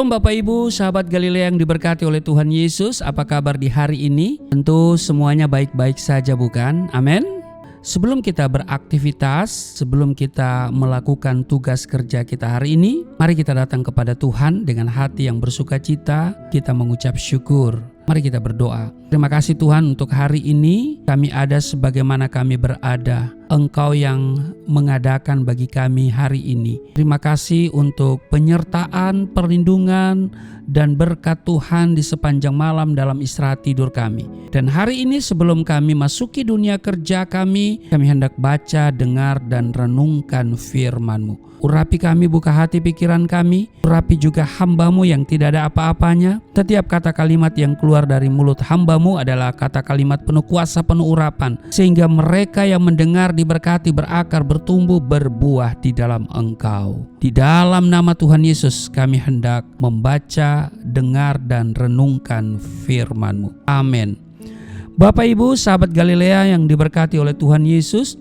Shalom Bapak Ibu, sahabat Galilea yang diberkati oleh Tuhan Yesus. Apa kabar di hari ini? Tentu semuanya baik-baik saja, bukan? Amin. Sebelum kita beraktivitas, sebelum kita melakukan tugas kerja kita hari ini, mari kita datang kepada Tuhan dengan hati yang bersukacita, kita mengucap syukur. Mari kita berdoa. Terima kasih Tuhan untuk hari ini kami ada sebagaimana kami berada. Engkau yang mengadakan bagi kami hari ini. Terima kasih untuk penyertaan, perlindungan, dan berkat Tuhan di sepanjang malam dalam istirahat tidur kami. Dan hari ini sebelum kami masuki dunia kerja kami hendak baca, dengar, dan renungkan firman-Mu. Urapi kami, buka hati pikiran kami, urapi juga hamba-Mu yang tidak ada apa-apanya. Setiap kata kalimat yang keluar dari mulut hamba-Mu adalah kata kalimat penuh kuasa, penuh urapan. Sehingga mereka yang mendengar diberkati, berakar, bertumbuh, berbuah di dalam Engkau. Di dalam nama Tuhan Yesus kami hendak membaca, dengar, dan renungkan firman-Mu. Amin. Bapak Ibu, sahabat Galilea yang diberkati oleh Tuhan Yesus,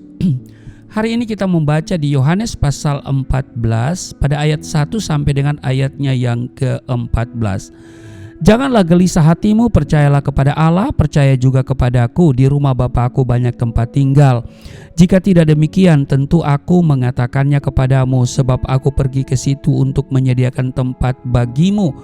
hari ini kita membaca di Yohanes pasal 14 pada ayat 1 sampai dengan ayatnya yang ke-14. Janganlah gelisah hatimu, percayalah kepada Allah, percaya juga kepadaku. Di rumah Bapa-Ku banyak tempat tinggal. Jika tidak demikian, tentu aku mengatakannya kepadamu, sebab aku pergi ke situ untuk menyediakan tempat bagimu.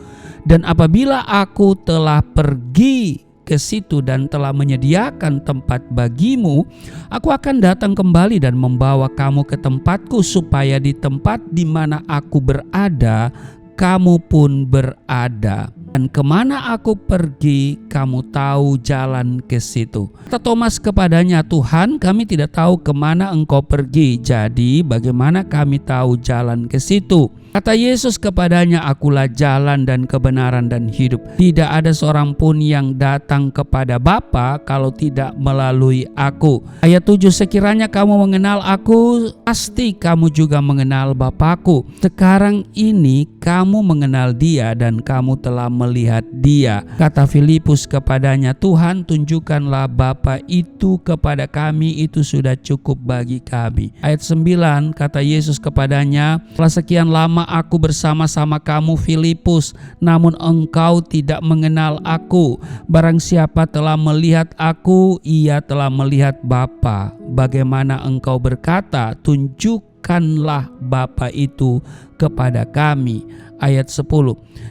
Dan apabila aku telah pergi ke situ dan telah menyediakan tempat bagimu, aku akan datang kembali dan membawa kamu ke tempatku, supaya di tempat di mana aku berada, kamu pun berada. Dan kemana aku pergi, kamu tahu jalan ke situ. Kata Thomas kepadanya, Tuhan, kami tidak tahu kemana Engkau pergi, jadi bagaimana kami tahu jalan ke situ? Kata Yesus kepadanya, akulah jalan dan kebenaran dan hidup. Tidak ada seorang pun yang datang kepada Bapa kalau tidak melalui aku. Ayat 7, sekiranya kamu mengenal aku, pasti kamu juga mengenal Bapa-Ku. Sekarang ini kamu mengenal Dia dan kamu telah melihat Dia. Kata Filipus kepadanya, Tuhan, tunjukkanlah Bapa itu kepada kami, itu sudah cukup bagi kami. Ayat 9, kata Yesus kepadanya, telah sekian lama aku bersama-sama kamu Filipus, namun engkau tidak mengenal aku. Barang siapa telah melihat aku, ia telah melihat Bapa. Bagaimana engkau berkata, tunjukkanlah Bapa itu kepada kami. Ayat 10,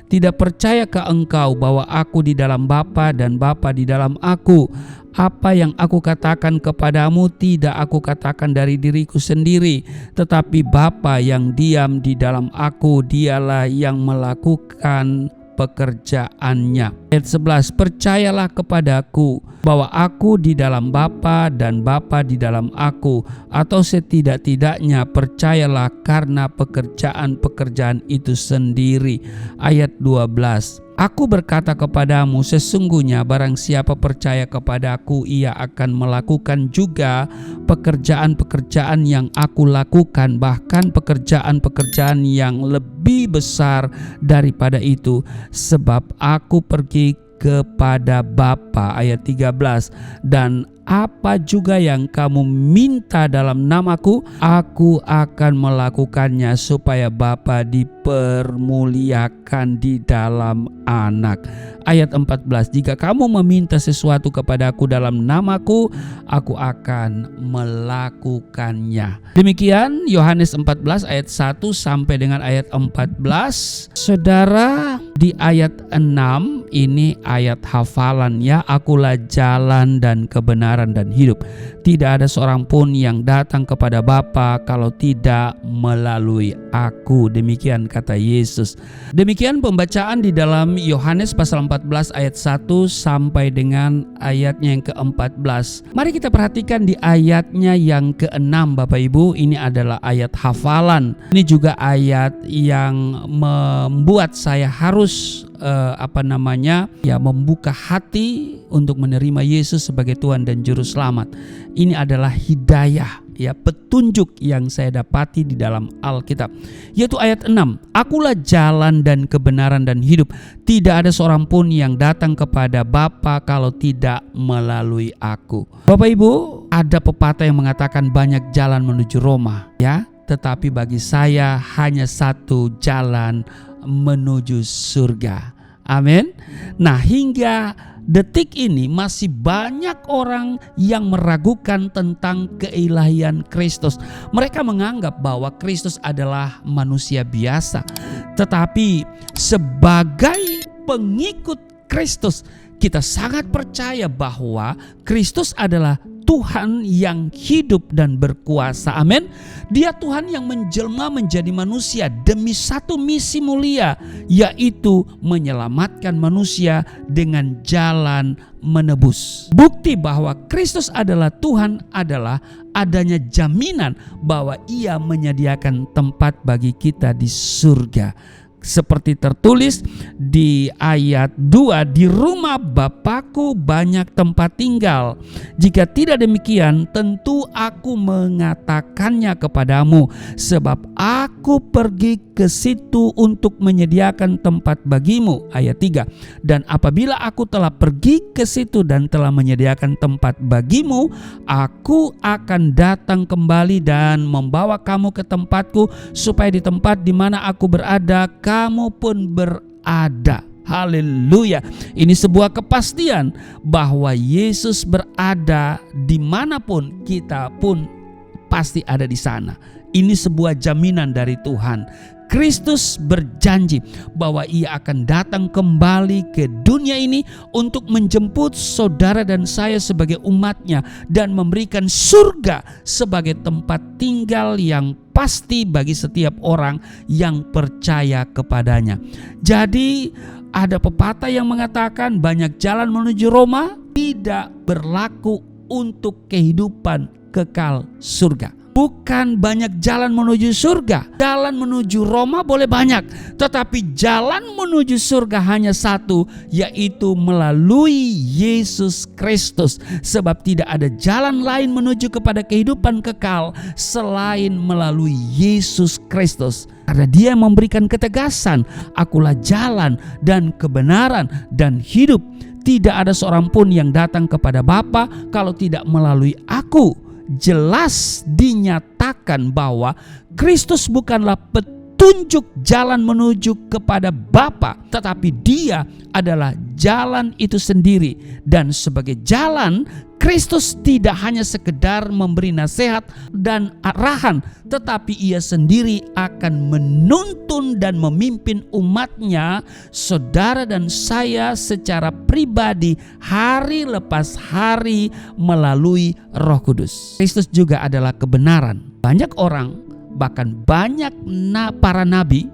tidak percayakah engkau bahwa aku di dalam Bapa dan Bapa di dalam aku? Apa yang aku katakan kepadamu tidak aku katakan dari diriku sendiri, tetapi Bapa yang diam di dalam aku, dialah yang melakukan pekerjaannya. Ayat 11, percayalah kepadaku bahwa aku di dalam Bapa dan Bapa di dalam aku, atau setidak-tidaknya percayalah karena pekerjaan-pekerjaan itu sendiri. Ayat 12, aku berkata kepadamu, sesungguhnya barang siapa percaya kepadaku, ia akan melakukan juga pekerjaan-pekerjaan yang aku lakukan, bahkan pekerjaan-pekerjaan yang lebih besar daripada itu, sebab aku pergi kepada Bapa. Ayat 13, dan apa juga yang kamu minta dalam namaku, aku akan melakukannya, supaya Bapa dipermuliakan di dalam Anak. Ayat 14, jika kamu meminta sesuatu kepadaku dalam namaku, aku akan melakukannya. Demikian Yohanes 14 ayat 1 sampai dengan ayat 14. Saudara, di ayat 6 ini ayat hafalan ya, akulah jalan dan kebenaran dan hidup. Tidak ada seorang pun yang datang kepada Bapa kalau tidak melalui aku. Demikian kata Yesus. Demikian pembacaan di dalam Yohanes pasal 14 ayat 1 sampai dengan ayatnya yang ke-14. Mari kita perhatikan di ayatnya yang ke-6 Bapak Ibu. Ini adalah ayat hafalan. Ini juga ayat yang membuat saya harus membuka hati untuk menerima Yesus sebagai Tuhan dan Juru Selamat. Ini adalah hidayah, petunjuk yang saya dapati di dalam Alkitab, yaitu ayat 6. Akulah jalan dan kebenaran dan hidup. Tidak ada seorang pun yang datang kepada Bapa kalau tidak melalui aku. Bapak Ibu, ada pepatah yang mengatakan banyak jalan menuju Roma, tetapi bagi saya hanya satu jalan menuju surga. Amin. Nah, hingga detik ini masih banyak orang yang meragukan tentang keilahian Kristus. Mereka menganggap bahwa Kristus adalah manusia biasa. Tetapi sebagai pengikut Kristus, kita sangat percaya bahwa Kristus adalah Tuhan yang hidup dan berkuasa. Amin. Dia Tuhan yang menjelma menjadi manusia demi satu misi mulia, yaitu menyelamatkan manusia dengan jalan menebus. Bukti bahwa Kristus adalah Tuhan adalah adanya jaminan bahwa Ia menyediakan tempat bagi kita di surga. Seperti tertulis di ayat 2, di rumah Bapakku banyak tempat tinggal. Jika tidak demikian, tentu aku mengatakannya kepadamu, sebab aku pergi ke situ untuk menyediakan tempat bagimu. Ayat 3, dan apabila aku telah pergi ke situ dan telah menyediakan tempat bagimu, aku akan datang kembali dan membawa kamu ke tempatku, supaya di tempat di mana aku berada, kamu pun berada. Haleluya. Ini sebuah kepastian bahwa Yesus berada dimanapun, kita pun pasti ada di sana. Ini sebuah jaminan dari Tuhan. Kristus berjanji bahwa Ia akan datang kembali ke dunia ini untuk menjemput saudara dan saya sebagai umatnya dan memberikan surga sebagai tempat tinggal yang pasti bagi setiap orang yang percaya kepadanya. Jadi ada pepatah yang mengatakan banyak jalan menuju Roma tidak berlaku untuk kehidupan kekal surga. Bukan banyak jalan menuju surga. Jalan menuju Roma boleh banyak, tetapi jalan menuju surga hanya satu, yaitu melalui Yesus Kristus. Sebab tidak ada jalan lain menuju kepada kehidupan kekal selain melalui Yesus Kristus. Karena Dia memberikan ketegasan, akulah jalan dan kebenaran dan hidup. Tidak ada seorang pun yang datang kepada Bapa kalau tidak melalui aku. Jelas dinyatakan bahwa Kristus bukanlah petunjuk jalan menuju kepada Bapa, tetapi Dia adalah jalan itu sendiri. Dan sebagai jalan, Kristus tidak hanya sekedar memberi nasihat dan arahan, tetapi Ia sendiri akan menuntun dan memimpin umatnya, saudara dan saya secara pribadi hari lepas hari melalui Roh Kudus. Kristus juga adalah kebenaran. Banyak orang, bahkan banyak para nabi,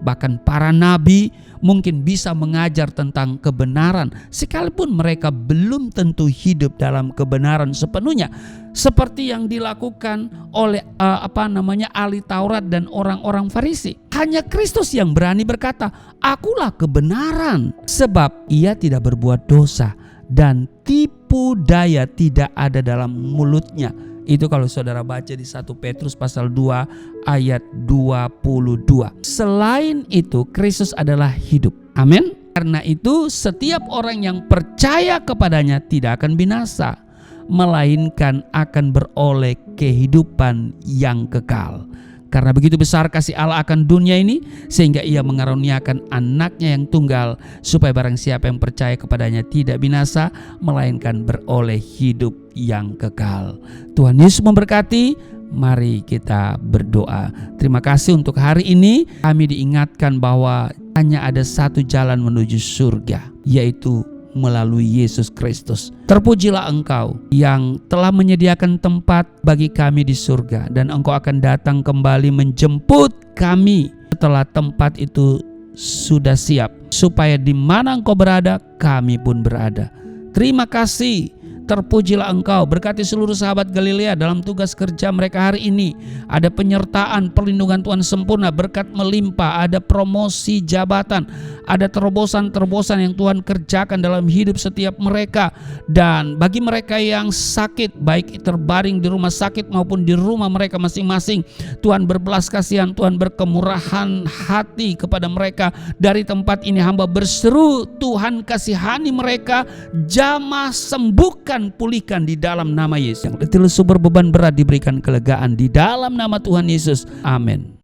bahkan para nabi mungkin bisa mengajar tentang kebenaran, sekalipun mereka belum tentu hidup dalam kebenaran sepenuhnya, seperti yang dilakukan oleh ahli Taurat dan orang-orang Farisi. Hanya Kristus yang berani berkata, akulah kebenaran, sebab Ia tidak berbuat dosa dan tipu daya tidak ada dalam mulutnya. Itu kalau saudara baca di 1 Petrus pasal 2 ayat 22. Selain itu, Kristus adalah hidup. Amin. Karena itu setiap orang yang percaya kepadanya tidak akan binasa, melainkan akan beroleh kehidupan yang kekal. Karena begitu besar kasih Allah akan dunia ini, sehingga Ia mengaruniakan anaknya yang tunggal, supaya barang siapa yang percaya kepadanya tidak binasa, melainkan beroleh hidup yang kekal. Tuhan Yesus memberkati. Mari kita berdoa. Terima kasih untuk hari ini. Kami diingatkan bahwa hanya ada satu jalan menuju surga, yaitu melalui Yesus Kristus. Terpujilah Engkau yang telah menyediakan tempat bagi kami di surga, dan Engkau akan datang kembali menjemput kami setelah tempat itu sudah siap, supaya di mana Engkau berada, kami pun berada. Terima kasih. Terpujilah Engkau. Berkati seluruh sahabat Galilea dalam tugas kerja mereka hari ini. Ada penyertaan, perlindungan Tuhan sempurna, berkat melimpah, ada promosi jabatan, ada terobosan-terobosan yang Tuhan kerjakan dalam hidup setiap mereka. Dan bagi mereka yang sakit, baik terbaring di rumah sakit maupun di rumah mereka masing-masing, Tuhan berbelas kasihan, Tuhan berkemurahan hati kepada mereka. Dari tempat ini hamba berseru, Tuhan kasihani mereka, jamah, sembuhkan, pulihkan di dalam nama Yesus. Yang letih lesu berbeban berat diberikan kelegaan di dalam nama Tuhan Yesus. Amin.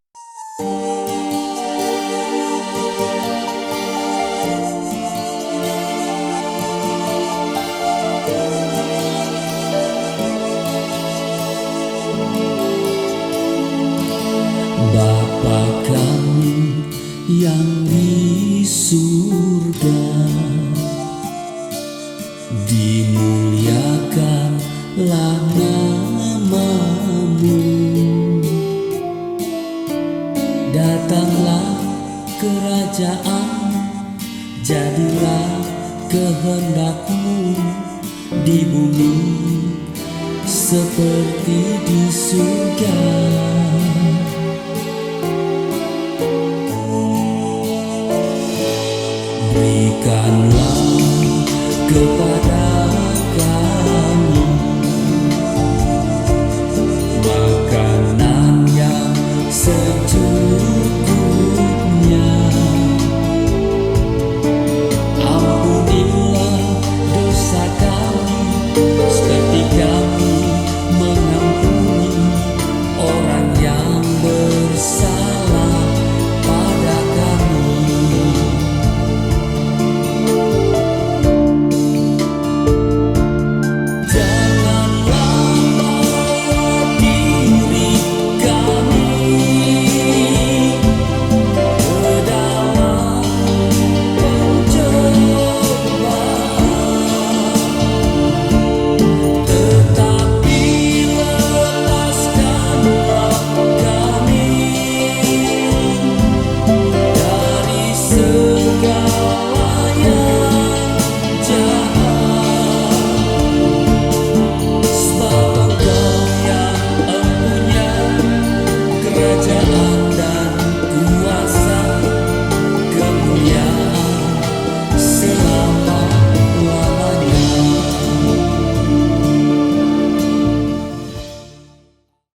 dimuliakanlah namamu. Datanglah kerajaan, jadilah kehendakmu di bumi seperti di surga. Berikanlah kepada kami